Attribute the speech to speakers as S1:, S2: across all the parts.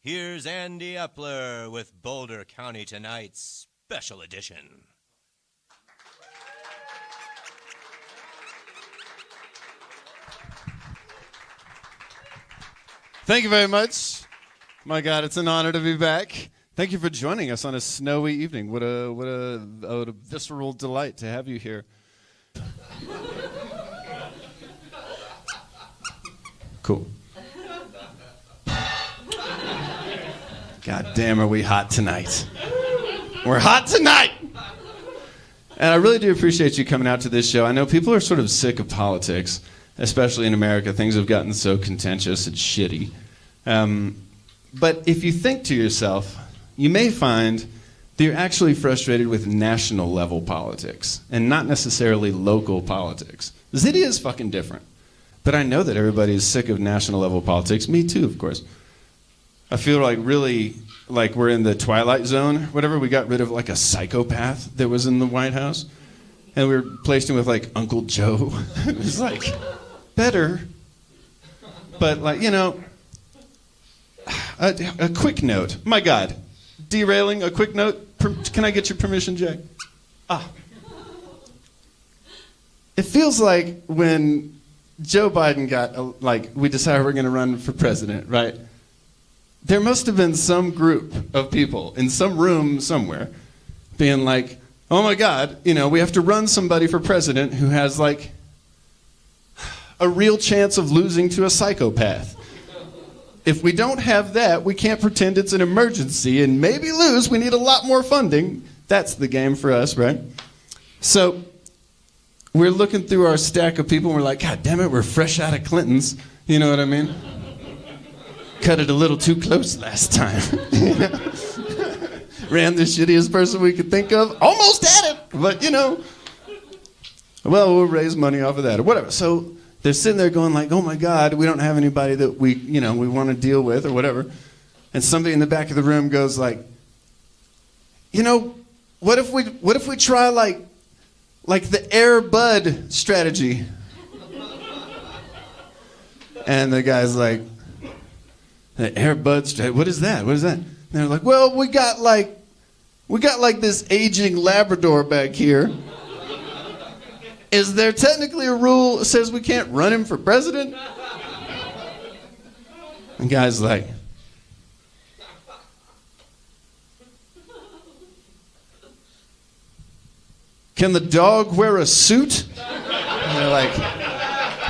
S1: Here's Andy Epler with Boulder County Tonight Special Edition.
S2: Thank you very much. My God, it's an honor to be back. Thank you for joining us on a snowy evening. What a visceral delight to have you here. Cool. God damn, are we hot tonight? We're hot tonight! And I really do appreciate you coming out to this show. I know people are sort of sick of politics, especially in America. Things have gotten so contentious and shitty. But if you think to yourself, you may find that you're actually frustrated with national level politics and not necessarily local politics. The city is fucking different. But I know that everybody is sick of national level politics. Me too, of course. I feel like really like we're in the Twilight Zone, whatever. We got rid of like a psychopath that was in the White House. And we replaced him with like Uncle Joe. It was like better. But like, you know, a quick note. My God. Derailing, a quick note. Can I get your permission, Jack? It feels like when Joe Biden got, we decided we're going to run for president, right? There must have been some group of people in some room somewhere being like, oh my God, you know, we have to run somebody for president who has like a real chance of losing to a psychopath. If we don't have that, we can't pretend it's an emergency and maybe lose. We need a lot more funding. That's the game for us, right? So we're looking through our stack of people and we're like, God damn it, we're fresh out of Clinton's. You know what I mean? Cut it a little too close last time. You know? Ran the shittiest person we could think of. Almost had it, but you know. Well, we'll raise money off of that or whatever. So they're sitting there going like, oh my God, we don't have anybody that we want to deal with or whatever. And somebody in the back of the room goes like, you know, what if we try like the Air Bud strategy? And the guy's like, the Air Bud strategy, what is that? What is that? And they're like, well, we got like this aging Labrador back here. Is there technically a rule that says we can't run him for president? And guy's like, can the dog wear a suit? And they're like,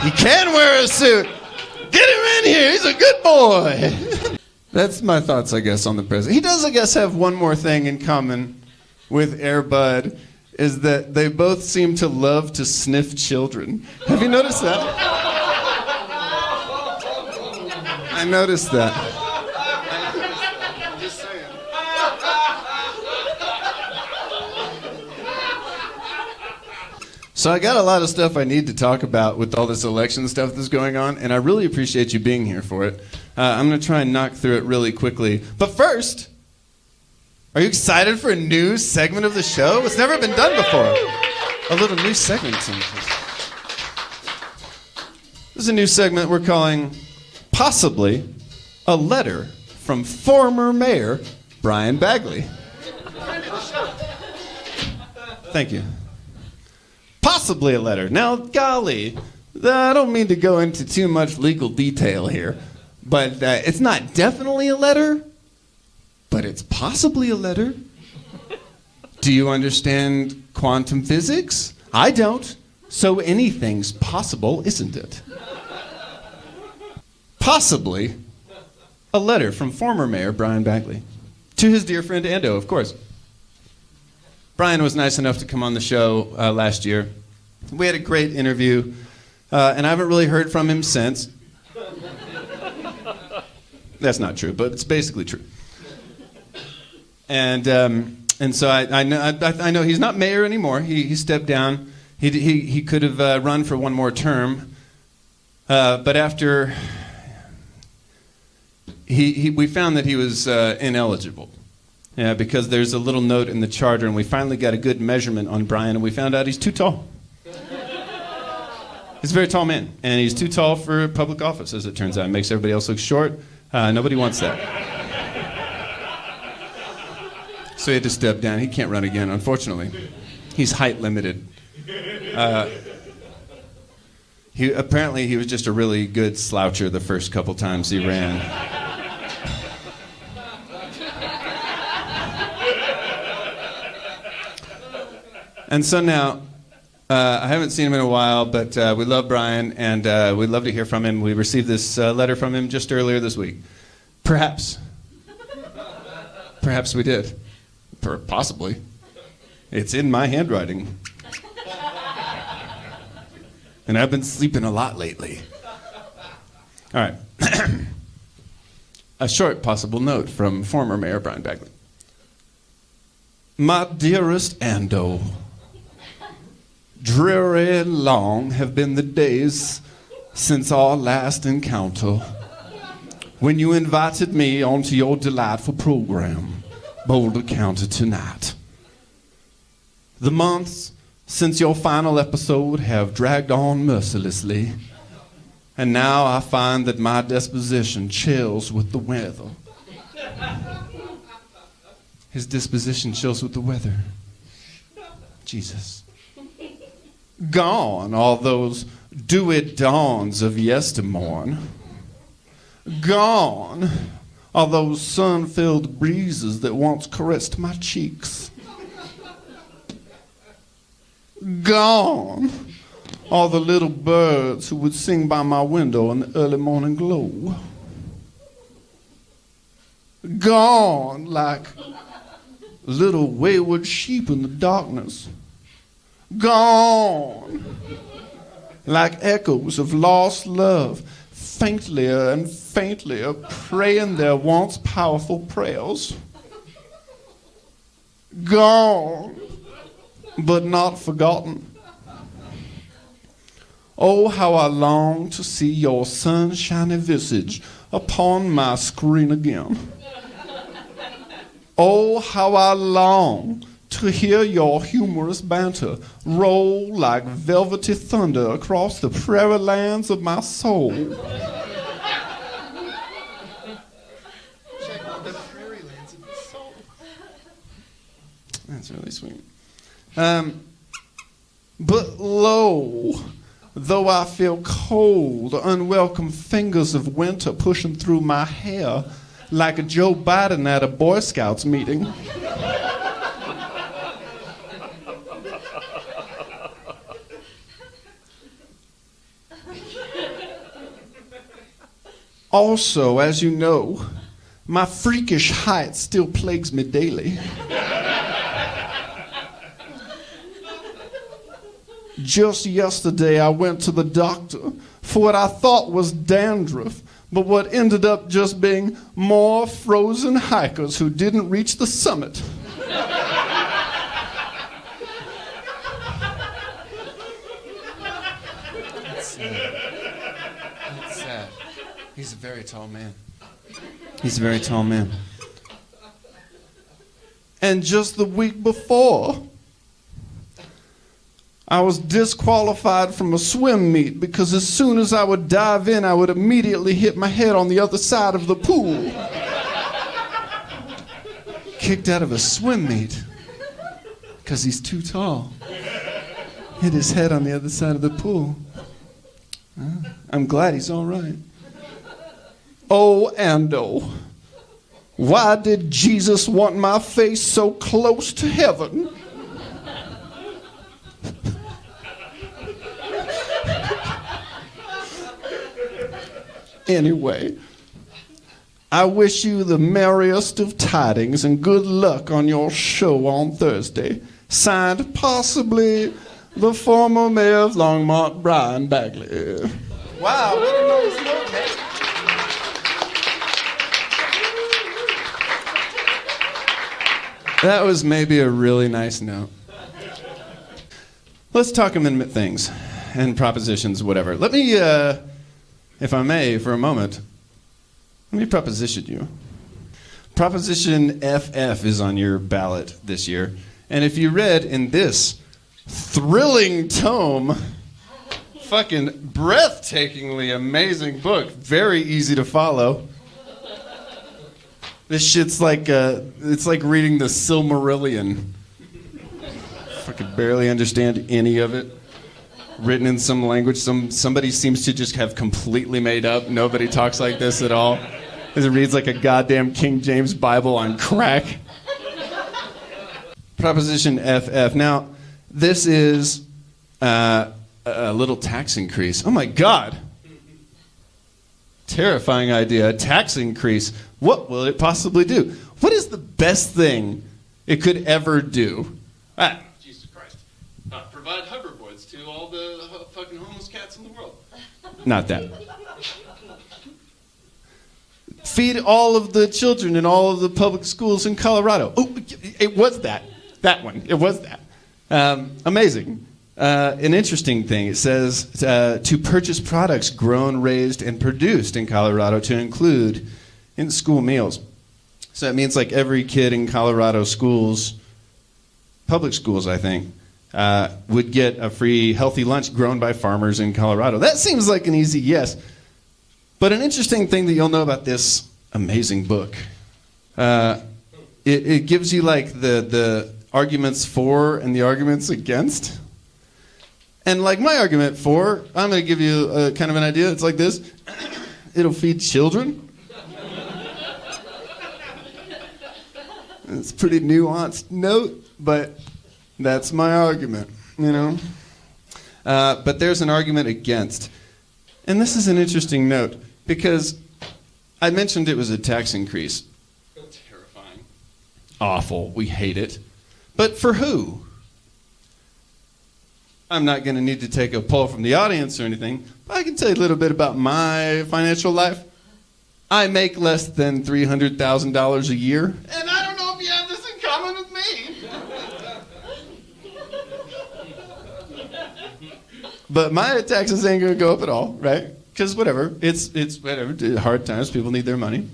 S2: he can wear a suit. Get him in here. He's a good boy. That's my thoughts, I guess, on the president. He does, I guess, have one more thing in common with Air Bud, is that they both seem to love to sniff children. Have you noticed that? I noticed that. I'm just saying. So I got a lot of stuff I need to talk about with all this election stuff that's going on, and I really appreciate you being here for it. I'm going to try and knock through it really quickly. But first, are you excited for a new segment of the show? It's never been done before. A little new segment. This is a new segment we're calling Possibly a Letter from Former Mayor Brian Bagley. Thank you. Possibly a letter. Now, golly, I don't mean to go into too much legal detail here, but it's not definitely a letter, but it's possibly a letter. Do you understand quantum physics? I don't. So anything's possible, isn't it? Possibly a letter from former Mayor Brian Bagley to his dear friend Ando, of course. Brian was nice enough to come on the show last year. We had a great interview, and I haven't really heard from him since. That's not true, but it's basically true. And so I know he's not mayor anymore. He stepped down. He could have run for one more term, but after we found that he was ineligible. Yeah, because there's a little note in the charter, and we finally got a good measurement on Brian, and we found out he's too tall. He's a very tall man, and he's too tall for public office, as it turns out. It makes everybody else look short. Nobody wants that. So he had to step down. He can't run again, unfortunately. He's height limited. Apparently he was just a really good sloucher the first couple times he ran. And so now, I haven't seen him in a while, but we love Brian, and we'd love to hear from him. We received this letter from him just earlier this week. Perhaps we did. Possibly. It's in my handwriting. And I've been sleeping a lot lately. All right. A short possible note from former Mayor Brian Bagley. My dearest Ando, dreary and long have been the days since our last encounter, when you invited me onto your delightful program, Boulder County Tonight. The months since your final episode have dragged on mercilessly, and now I find that my disposition chills with the weather. His disposition chills with the weather. Jesus. Gone all those dewy dawns of yestermorn. Gone all those sun-filled breezes that once caressed my cheeks. Gone all the little birds who would sing by my window in the early morning glow. Gone like little wayward sheep in the darkness. Gone like echoes of lost love, faintlier and faintlier, praying their once powerful prayers. Gone, but not forgotten. Oh, how I long to see your sunshiny visage upon my screen again. Oh, how I long to hear your humorous banter roll like velvety thunder across the prairie lands of my soul.
S3: Check out the prairie lands of my soul.
S2: That's really sweet. But lo, though I feel cold, unwelcome fingers of winter pushing through my hair like a Joe Biden at a Boy Scouts meeting. Also, as you know, my freakish height still plagues me daily. Just yesterday, I went to the doctor for what I thought was dandruff, but what ended up just being more frozen hikers who didn't reach the summit. That's sad. He's a very tall man. He's a very tall man. And just the week before, I was disqualified from a swim meet because as soon as I would dive in, I would immediately hit my head on the other side of the pool. Kicked out of a swim meet because he's too tall. Hit his head on the other side of the pool. I'm glad he's all right. Oh, Ando, why did Jesus want my face so close to heaven? Anyway, I wish you the merriest of tidings and good luck on your show on Thursday. Signed, possibly, the former mayor of Longmont, Brian Bagley.
S3: Wow, we didn't know this note, man.
S2: That was maybe a really nice note. Let's talk amendment things and propositions, whatever. Let me, if I may, for a moment, let me proposition you. Proposition FF is on your ballot this year. And if you read in this thrilling tome, fucking breathtakingly amazing book, very easy to follow, This shit's like it's like reading the Silmarillion. Fucking barely understand any of it. Written in some language somebody seems to just have completely made up. Nobody talks like this at all. It reads like a goddamn King James Bible on crack. Proposition FF. Now, this is a little tax increase. Oh my God. Terrifying idea. A tax increase. What will it possibly do? What is the best thing it could ever do? Jesus Christ. Provide hoverboards to all the fucking homeless cats in the world. Not that. Feed all of the children in all of the public schools in Colorado. Oh, it was that. That one. It was that. Amazing. An interesting thing. It says to purchase products grown, raised, and produced in Colorado to include in school meals. So that means like every kid in Colorado schools, public schools, I think, would get a free healthy lunch grown by farmers in Colorado. That seems like an easy yes. But an interesting thing that you'll know about this amazing book, it gives you like the arguments for and the arguments against. And like my argument for, I'm going to give you a kind of an idea. It's like this. It'll feed children. It's a pretty nuanced note, but that's my argument, you know. But there's an argument against. And this is an interesting note because I mentioned it was a tax increase. Terrifying. Awful. We hate it. But for who? I'm not going to need to take a poll from the audience or anything, but I can tell you a little bit about my financial life. I make less than $300,000 a year, and I don't know if you have this in common with me. But my taxes ain't going to go up at all, right? Because whatever, it's whatever. Hard times, people need their money.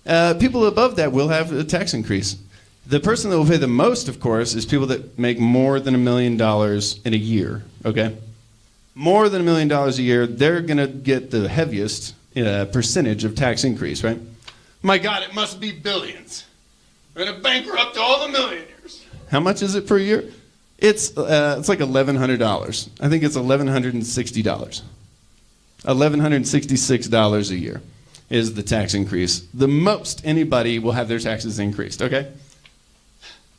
S2: People above that will have a tax increase. The person that will pay the most, of course, is people that make more than $1 million in a year, okay? More than $1 million a year, they're going to get the heaviest percentage of tax increase, right? My God, it must be billions. We're going to bankrupt all the millionaires. How much is it per year? It's like $1,100. I think it's $1,160. $1,166 a year is the tax increase. The most anybody will have their taxes increased, okay?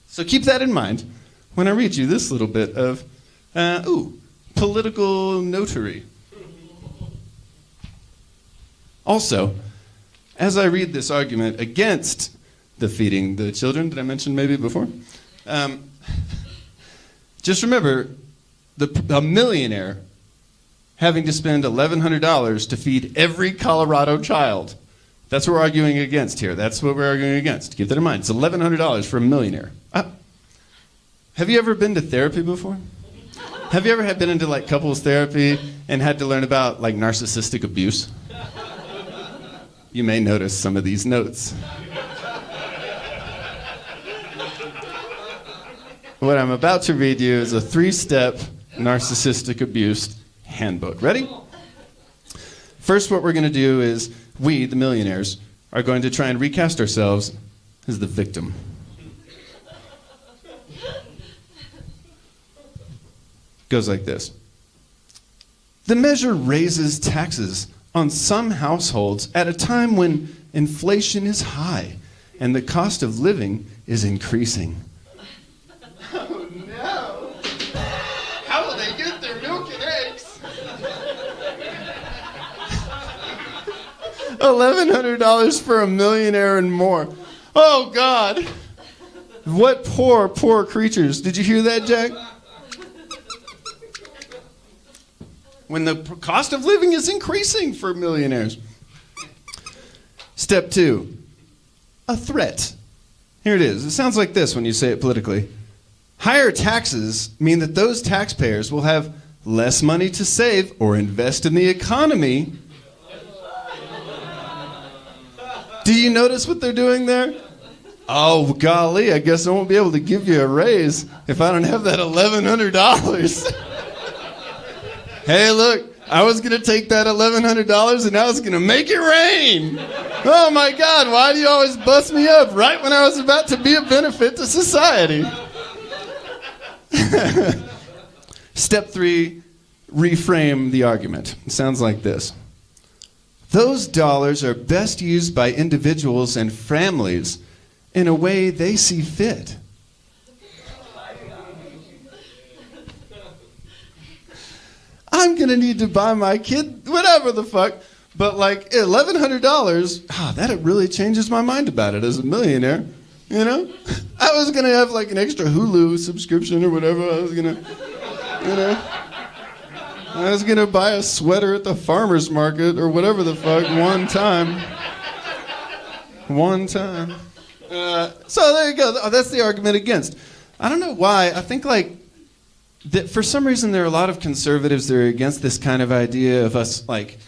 S2: So keep that in mind when I read you this little bit of, political notary. Also, as I read this argument against the feeding the children that I mentioned maybe before, just remember a millionaire having to spend $1,100 to feed every Colorado child. That's what we're arguing against here. That's what we're arguing against. Keep that in mind. It's $1,100 for a millionaire. Have you ever been to therapy before? Have you ever been into like couples therapy and had to learn about like narcissistic abuse? You may notice some of these notes. What I'm about to read you is a 3-step narcissistic abuse handbook. Ready? First, what we're going to do is we, the millionaires, are going to try and recast ourselves as the victim. Goes like this. The measure raises taxes on some households at a time when inflation is high and the cost of living is increasing. Oh no! How will they get their milk and eggs? $1,100 for a millionaire and more. Oh God! What poor, poor creatures. Did you hear that, Jack? When the cost of living is increasing for millionaires. Step 2, a threat. Here it is. It sounds like this when you say it politically. Higher taxes mean that those taxpayers will have less money to save or invest in the economy. Do you notice what they're doing there? Oh, golly, I guess I won't be able to give you a raise if I don't have that $1,100. Hey, look, I was going to take that $1,100 and I was going to make it rain. Oh my God, why do you always bust me up right when I was about to be a benefit to society? Step 3, reframe the argument. It sounds like this. Those dollars are best used by individuals and families in a way they see fit. I'm going to need to buy my kid whatever the fuck, but like $1,100, that really changes my mind about it as a millionaire, you know? I was going to have like an extra Hulu subscription or whatever. I was going to, I was going to buy a sweater at the farmer's market or whatever the fuck one time. So there you go. That's the argument against. I don't know why. I think like that for some reason there are a lot of conservatives that are against this kind of idea of us like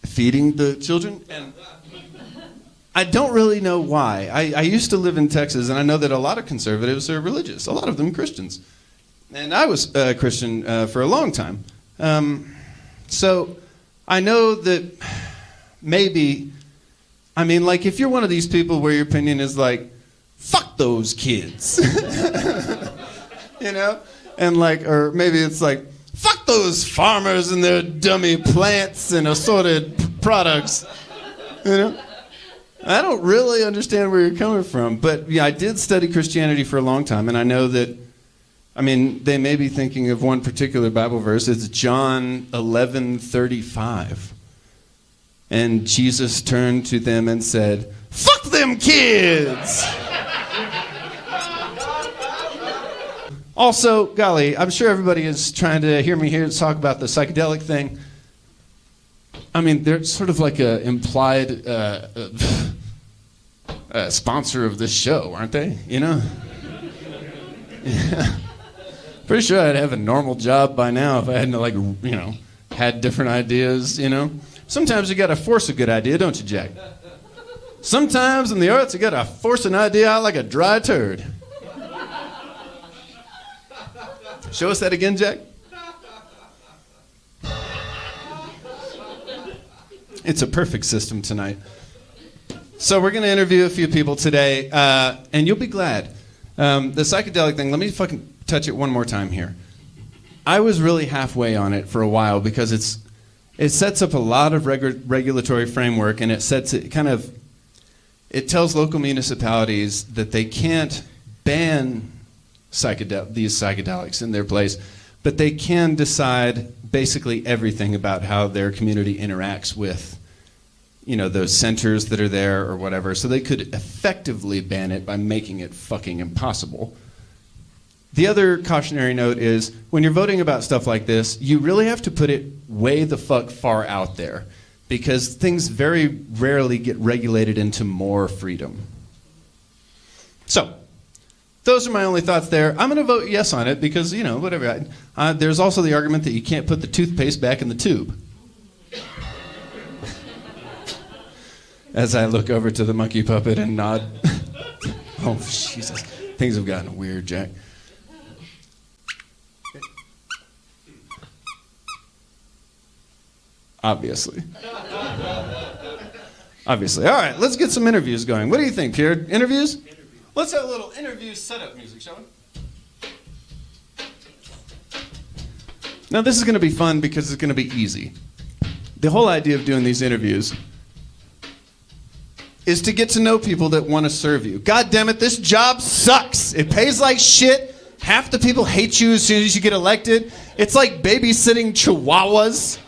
S2: feeding the children, and I don't really know why. I used to live in Texas, and I know that a lot of conservatives are religious, a lot of them Christians. And I was a Christian for a long time. So I know that maybe, I mean, like if you're one of these people where your opinion is like, fuck those kids, you know? And like, or maybe it's like, fuck those farmers and their dummy plants and assorted products, you know? I don't really understand where you're coming from, but yeah, I did study Christianity for a long time, and I know that, I mean, they may be thinking of one particular Bible verse. It's John 11:35. And Jesus turned to them and said, fuck them kids! Also, golly, I'm sure everybody is trying to hear me here talk about the psychedelic thing. I mean, they're sort of like an implied sponsor of this show, aren't they? You know? Yeah. Pretty sure I'd have a normal job by now if I hadn't, like, you know, had different ideas, you know? Sometimes you gotta force a good idea, don't you, Jack? Sometimes in the arts you gotta force an idea out like a dry turd. Show us that again, Jack. It's a perfect system tonight. So we're going to interview a few people today, and you'll be glad. The psychedelic thing, let me fucking touch it one more time here. I was really halfway on it for a while because it sets up a lot of regulatory framework, and it tells local municipalities that they can't ban these psychedelics in their place, but they can decide basically everything about how their community interacts with, you know, those centers that are there or whatever. So they could effectively ban it by making it fucking impossible. The other cautionary note is when you're voting about stuff like this, you really have to put it way the fuck far out there, because things very rarely get regulated into more freedom. So those are my only thoughts there. I'm going to vote yes on it because, you know, whatever. There's also the argument that you can't put the toothpaste back in the tube. As I look over to the monkey puppet and nod. Oh, Jesus. Things have gotten weird, Jack. Obviously. All right, let's get some interviews going. What do you think, Pierre? Interviews? Let's have a little interview setup music, shall we? Now, this is going to be fun because it's going to be easy. The whole idea of doing these interviews is to get to know people that want to serve you. God damn it, this job sucks. It pays like shit. Half the people hate you as soon as you get elected. It's like babysitting chihuahuas.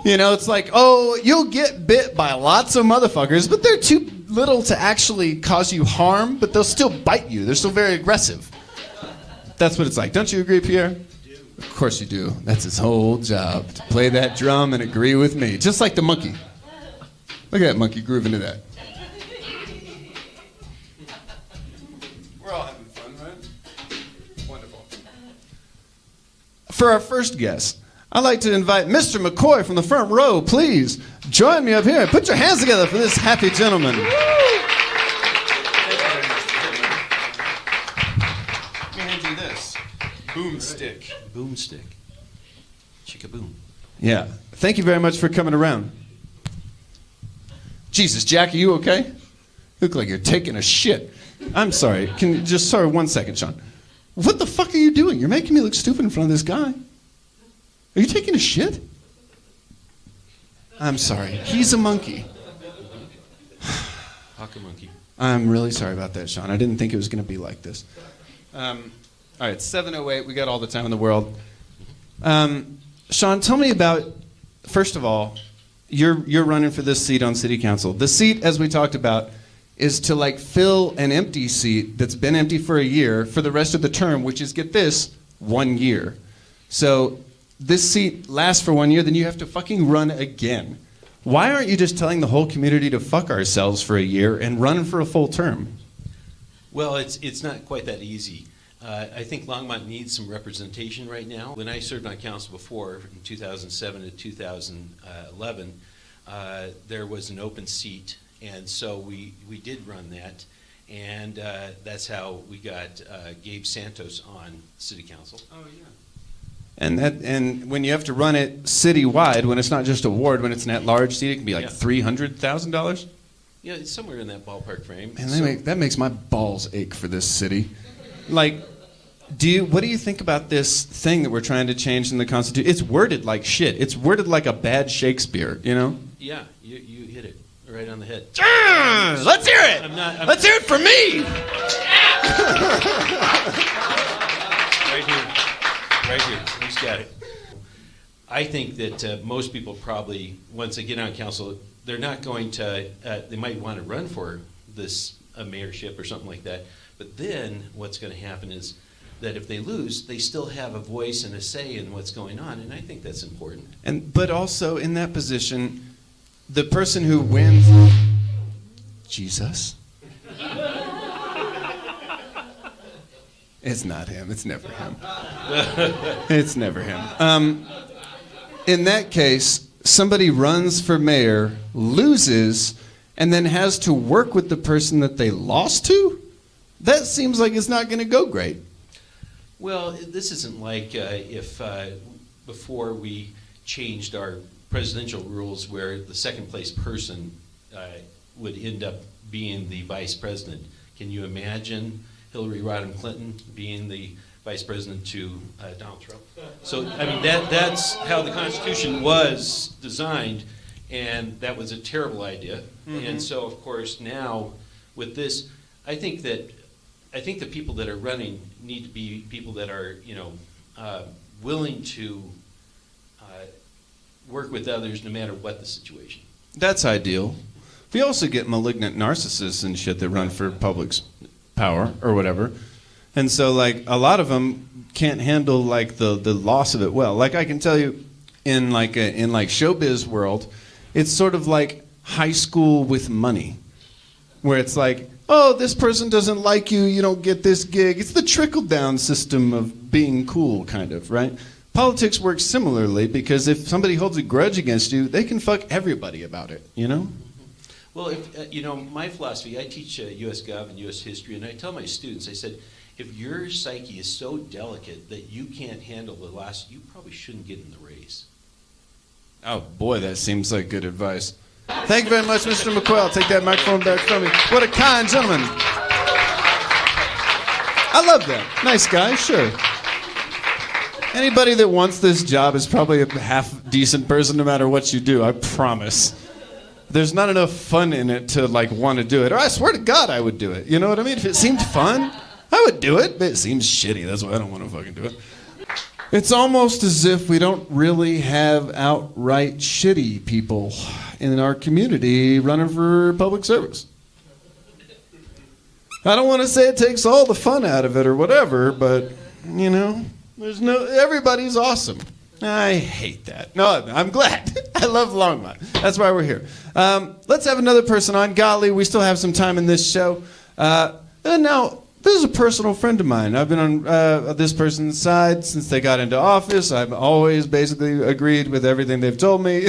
S2: You know, it's like, oh, you'll get bit by lots of motherfuckers, but they're too little to actually cause you harm, but they'll still bite you. They're still very aggressive. That's what it's like. Don't you agree, Pierre? I do. Of course you do. That's his whole job, to play that drum and agree with me. Just like the monkey. Look at that monkey grooving to that. We're all having fun, right? Wonderful. For our first guest, I'd like to invite Mr. McCoy from the front row. Please join me up here and put your hands together for this happy gentleman. Let me hand you this. Boomstick.
S1: Boomstick. Chicka-boom.
S2: Yeah. Thank you very much for coming around. Jesus, Jack, are you okay? You look like you're taking a shit. I'm sorry. Sorry, 1 second, Sean. What the fuck are you doing? You're making me look stupid in front of this guy. Are you taking a shit? I'm sorry. He's a monkey.
S4: Hawk a monkey.
S2: I'm really sorry about that, Sean. I didn't think it was going to be like this. All right, 7:08. We got all the time in the world. Sean, tell me about, first of all, you're running for this seat on city council. The seat, as we talked about, is to like fill an empty seat that's been empty for a year for the rest of the term, which is, get this, 1 year. So this seat lasts for 1 year, then you have to fucking run again. Why aren't you just telling the whole community to fuck ourselves for a year and run for a full term?
S4: Well, it's not quite that easy. I think Longmont needs some representation right now. When I served on council before, in 2007 to 2011, there was an open seat, and so we did run that, and that's how we got Gabe Santos on city council.
S2: Oh, yeah. And when you have to run it citywide, when it's not just a ward, when it's an at-large seat, it can be like $300,000.
S4: Yeah, it's somewhere in that ballpark frame.
S2: And that makes my balls ache for this city. Like, what do you think about this thing that we're trying to change in the Constitution? It's worded like shit. It's worded like a bad Shakespeare, you know?
S4: Yeah, you hit it right on the head.
S2: Let's hear it. Let's hear it for me.
S4: Right here. He's got it. I think that most people probably, once they get on council, they're not going to, they might want to run for this mayorship or something like that. But then what's going to happen is that if they lose, they still have a voice and a say in what's going on. And I think that's important.
S2: But also in that position, the person who wins, Jesus. It's not him. It's never him. It's never him. In that case, somebody runs for mayor, loses, and then has to work with the person that they lost to? That seems like it's not going to go great.
S4: Well, this isn't like if before we changed our presidential rules where the second place person would end up being the vice president. Can you imagine Hillary Rodham Clinton being the vice president to Donald Trump? So, I mean, that's how the Constitution was designed, and that was a terrible idea. Mm-hmm. And so, of course, now with this, I think the people that are running need to be people that are, willing to work with others no matter what the situation.
S2: That's ideal. We also get malignant narcissists and shit that run for public's power or whatever. And so, like, a lot of them can't handle, like, the loss of it well. Like, I can tell you, in showbiz world, it's sort of like high school with money, where it's like, oh, this person doesn't like you, you don't get this gig. It's the trickle-down system of being cool, kind of, right? Politics works similarly, because if somebody holds a grudge against you, they can fuck everybody about it, you know?
S4: Well, if my philosophy, I teach U.S. Gov and U.S. History, and I tell my students, I said, if your psyche is so delicate that you can't handle the loss, you probably shouldn't get in the race.
S2: Oh, boy, that seems like good advice. Thank you very much, Mr. McQuell. I'll take that microphone back from me. What a kind gentleman. I love that. Nice guy, sure. Anybody that wants this job is probably a half-decent person no matter what you do, I promise. There's not enough fun in it to, like, want to do it. Or I swear to God I would do it. You know what I mean? If it seemed fun, I would do it. But it seems shitty. That's why I don't want to fucking do it. It's almost as if we don't really have outright shitty people in our community running for public service. I don't want to say it takes all the fun out of it or whatever, but, everybody's awesome. I hate that. No, I'm glad. I love Longmont. That's why we're here. Let's have another person on. Golly, we still have some time in this show. And now, this is a personal friend of mine. I've been on this person's side since they got into office. I've always basically agreed with everything they've told me.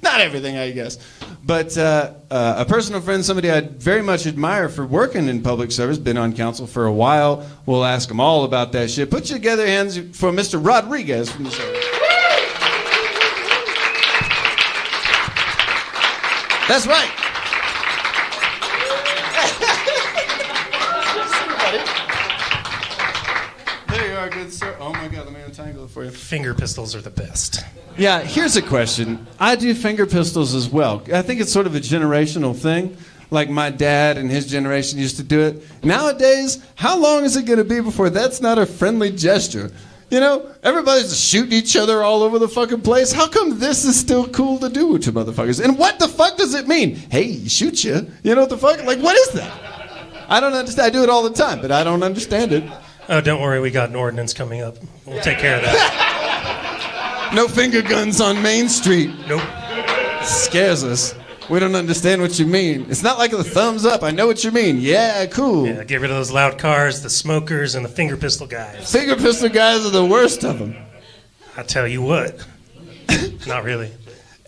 S2: Not everything, I guess. But a personal friend, somebody I very much admire for working in public service, been on council for a while. We'll ask them all about that shit. Put together hands for Mr. Rodriguez from the show. That's right. There you are, good sir. Oh my God, let me untangle it for you.
S5: Finger pistols are the best.
S2: Yeah, here's a question. I do finger pistols as well. I think it's sort of a generational thing. Like my dad and his generation used to do it. Nowadays, how long is it going to be before that's not a friendly gesture? You know, everybody's shooting each other all over the fucking place. How come this is still cool to do to motherfuckers? And what the fuck does it mean? Hey, shoot you. You know what the fuck? Like, what is that? I don't understand. I do it all the time, but I don't understand it.
S5: Oh, don't worry, we got an ordinance coming up. We'll take care of that.
S2: No finger guns on Main Street.
S5: Nope.
S2: Scares us. We don't understand what you mean. It's not like a thumbs up. I know what you mean. Yeah, cool.
S5: Yeah, get rid of those loud cars, the smokers, and the finger pistol guys.
S2: Finger pistol guys are the worst of them.
S5: I tell you what. Not really.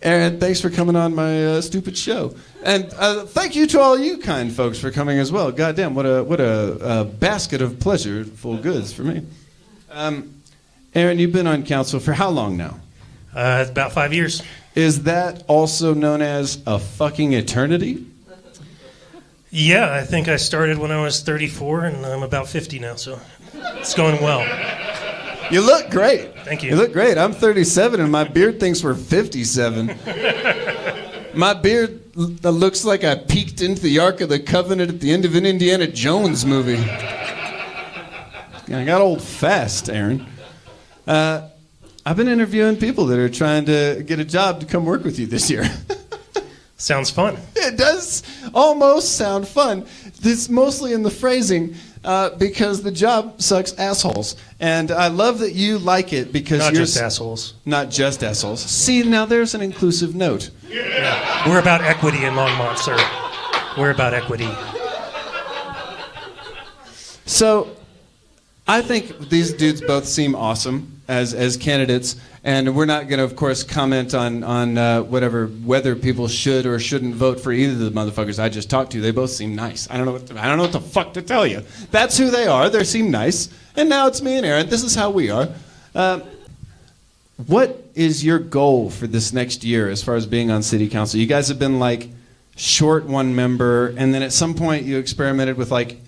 S2: Aaron, thanks for coming on my stupid show. And thank you to all you kind folks for coming as well. Goddamn, what a basket of pleasureful goods for me. Aaron, you've been on council for how long now?
S5: It's about 5 years.
S2: Is that also known as a fucking eternity?
S5: Yeah, I think I started when I was 34, and I'm about 50 now, so it's going well.
S2: You look great.
S5: Thank you.
S2: You look great. I'm 37, and my beard thinks we're 57. My beard looks like I peeked into the Ark of the Covenant at the end of an Indiana Jones movie. I got old fast, Aaron. I've been interviewing people that are trying to get a job to come work with you this year.
S5: Sounds fun.
S2: It does almost sound fun. It's mostly in the phrasing because the job sucks assholes. And I love that you like it because
S5: Not
S2: you're...
S5: just assholes.
S2: Not just assholes. See, now there's an inclusive note.
S5: Yeah. We're about equity in Longmont, sir. We're about equity.
S2: So, I think these dudes both seem awesome as candidates, and we're not going to, of course, comment on whether people should or shouldn't vote for either of the motherfuckers I just talked to. They both seem nice. I don't know what the fuck to tell you. That's who they are. They seem nice. And now it's me and Aaron. This is how we are. What is your goal for this next year as far as being on city council? You guys have been like short one member, and then at some point you experimented with like,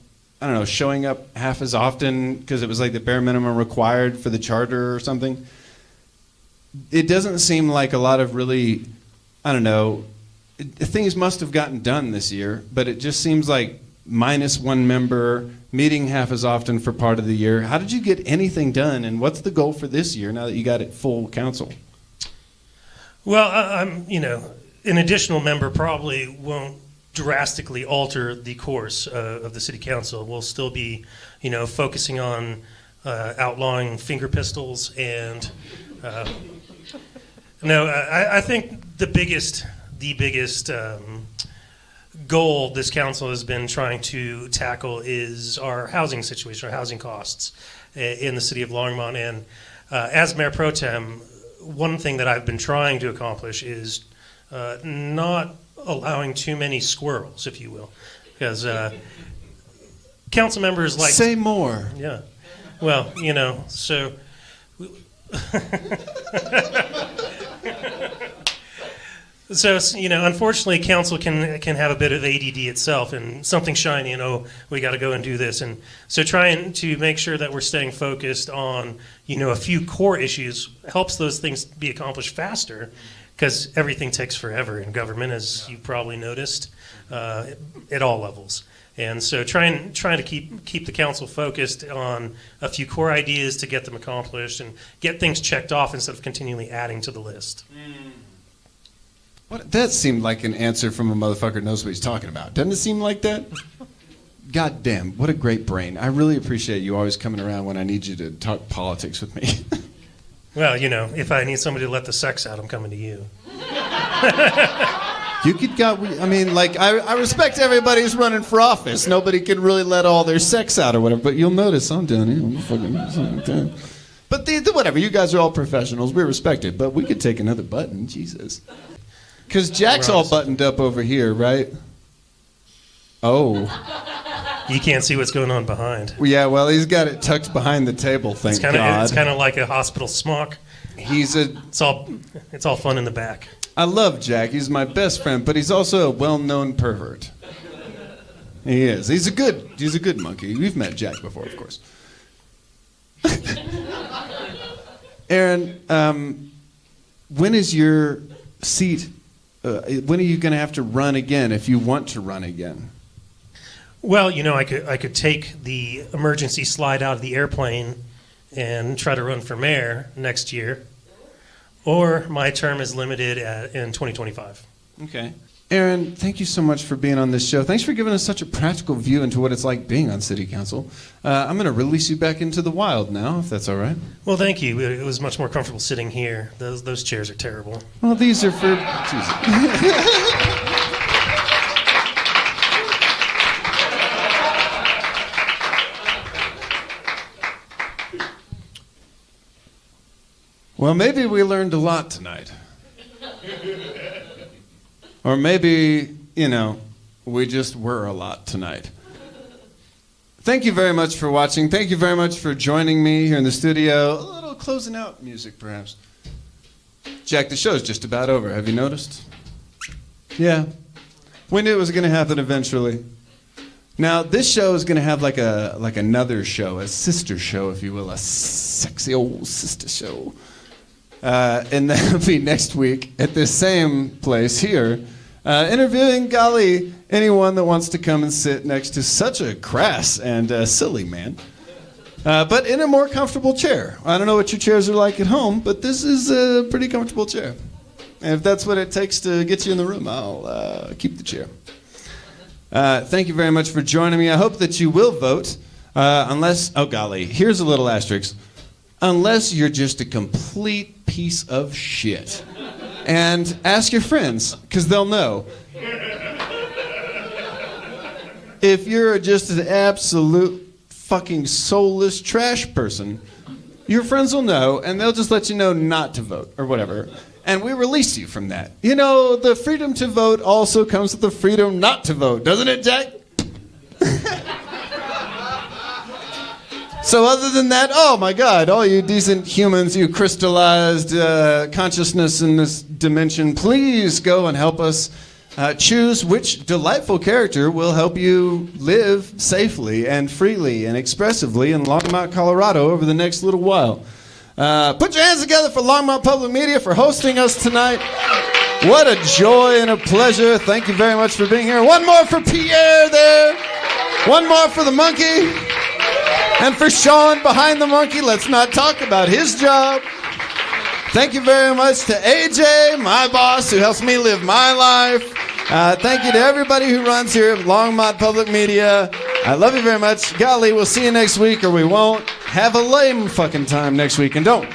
S2: I don't know, showing up half as often because it was like the bare minimum required for the charter or something. It doesn't seem like a lot of really, I don't know, things must have gotten done this year, but it just seems like minus one member, meeting half as often for part of the year. How did you get anything done, and what's the goal for this year now that you got it full council?
S5: Well, an additional member probably won't drastically alter the course of the city council. We'll still be, focusing on outlawing finger pistols and I think the biggest goal this council has been trying to tackle is our housing situation, our housing costs in the city of Longmont. And as Mayor Pro Tem, one thing that I've been trying to accomplish is not allowing too many squirrels, if you will, because council members like...
S2: Say more.
S5: Yeah. Well, so... So, unfortunately, council can have a bit of ADD itself, and something shiny, we got to go and do this. And so trying to make sure that we're staying focused on, a few core issues helps those things be accomplished faster, because everything takes forever in government, as you probably noticed, at all levels. And so trying to keep the council focused on a few core ideas to get them accomplished and get things checked off instead of continually adding to the list.
S2: That seemed like an answer from a motherfucker who knows what he's talking about. Doesn't it seem like that? God damn, what a great brain. I really appreciate you always coming around when I need you to talk politics with me.
S5: Well, if I need somebody to let the sex out, I'm coming to you.
S2: You could I respect everybody who's running for office. Nobody can really let all their sex out or whatever, but you'll notice I'm down here. I'm fucking... But whatever, you guys are all professionals. We respect it, but we could take another button. Jesus. Because Jack's all buttoned up over here, right? Oh.
S5: You can't see what's going on behind.
S2: Yeah, well, he's got it tucked behind the table, thank God.
S5: It's kind of like a hospital smock.
S2: It's
S5: all fun in the back.
S2: I love Jack. He's my best friend, but he's also a well-known pervert. He is. He's a good monkey. We've met Jack before, of course. Aaron, when is your seat? When are you going to have to run again if you want to run again?
S5: Well, I could take the emergency slide out of the airplane and try to run for mayor next year, or my term is limited in 2025.
S2: Okay. Aaron, thank you so much for being on this show. Thanks for giving us such a practical view into what it's like being on city council. I'm going to release you back into the wild now, if that's all right.
S5: Well, thank you. It was much more comfortable sitting here. Those chairs are terrible.
S2: Well, these are for... Jesus. Well, maybe we learned a lot tonight. Or maybe, we just were a lot tonight. Thank you very much for watching. Thank you very much for joining me here in the studio. A little closing out music, perhaps. Jack, the show's just about over. Have you noticed? Yeah. We knew it was going to happen eventually. Now, this show is going to have like another show, a sister show, if you will, a sexy old sister show. And that'll be next week at this same place here, interviewing, golly, anyone that wants to come and sit next to such a crass and silly man, but in a more comfortable chair. I don't know what your chairs are like at home, but this is a pretty comfortable chair. And if that's what it takes to get you in the room, I'll keep the chair. Thank you very much for joining me. I hope that you will vote, unless, oh golly, here's a little asterisk. Unless you're just a complete piece of shit. And ask your friends, because they'll know. If you're just an absolute fucking soulless trash person, your friends will know, and they'll just let you know not to vote, or whatever. And we release you from that. The freedom to vote also comes with the freedom not to vote, doesn't it, Jack? So other than that, oh my God, all you decent humans, you crystallized consciousness in this dimension, please go and help us choose which delightful character will help you live safely and freely and expressively in Longmont, Colorado over the next little while. Put your hands together for Longmont Public Media for hosting us tonight. What a joy and a pleasure. Thank you very much for being here. One more for Pierre there. One more for the monkey. And for Sean behind the monkey, let's not talk about his job. Thank you very much to AJ, my boss, who helps me live my life. Thank you to everybody who runs here at Longmont Public Media. I love you very much. Golly, we'll see you next week, or we won't. Have a lame fucking time next week, and don't